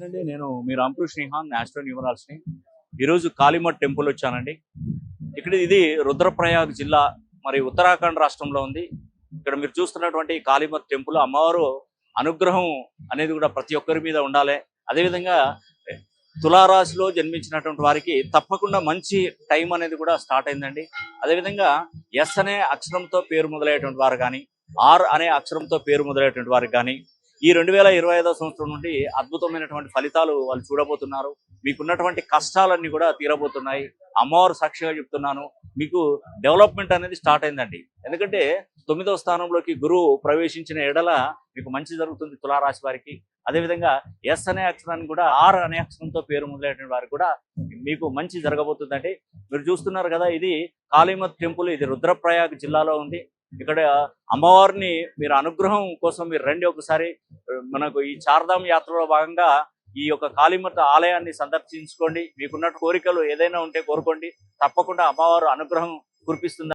అండి నేను మీ రామకృష్ణ నిహాన్ ఆస్ట్రో న్యూమరాల్స్ని ఈరోజు కాళీమఠ్ టెంపుల్ వచ్చానండి. ఇది రుద్రప్రయాగ్ జిల్లా, మరి ఉత్తరాఖండ్ రాష్ట్రంలో ఉంది. ఇక్కడ మీరు చూస్తున్నటువంటి కాళీమఠ్ టెంపుల్ అమ్మవారు అనుగ్రహం అనేది కూడా ప్రతి ఒక్కరి మీద ఉండాలి. అదేవిధంగా తులారాశిలో జన్మించినటువంటి వారికి తప్పకుండా మంచి టైం అనేది కూడా స్టార్ట్ అయిందండి. అదేవిధంగా ఎస్ అనే అక్షరంతో పేరు మొదలయ్యేటువంటి వారు కానీ, ఆర్ అనే అక్షరంతో పేరు మొదలయ్యేటువంటి వారికి కానీ ఈ 2025వ సంవత్సరం నుండి అద్భుతమైనటువంటి ఫలితాలు వాళ్ళు చూడబోతున్నారు. మీకున్నటువంటి కష్టాలన్నీ కూడా తీరబోతున్నాయి. అమ్మవారు సాక్షిగా చెప్తున్నాను, మీకు డెవలప్మెంట్ అనేది స్టార్ట్ అయిందండి. ఎందుకంటే 9వ స్థానంలోకి గురువు ప్రవేశించిన ఎడల మీకు మంచి జరుగుతుంది తులారాశి వారికి. అదేవిధంగా ఎస్ అనే అక్షరాన్ని కూడా ఆర్ అనే అక్షరంతో పేరు మొదలైన వారికి కూడా మీకు మంచి జరగబోతుందండి. మీరు చూస్తున్నారు కదా, ఇది కాళీమఠ్ టెంపుల్, ఇది రుద్రప్రయాగ్ జిల్లాలో ఉంది. ఇక్కడ అమ్మవారిని మీరు అనుగ్రహం కోసం మీరు రండి ఒకసారి. మనకు ఈ చార్ధామ్ యాత్రలో భాగంగా ఈ యొక్క కాళీమఠ్ ఆలయాన్ని సందర్శించుకోండి. మీకున్న కోరికలు ఏదైనా ఉంటే కోరుకోండి, తప్పకుండా అమ్మవారు అనుగ్రహం కురిపిస్తుంది.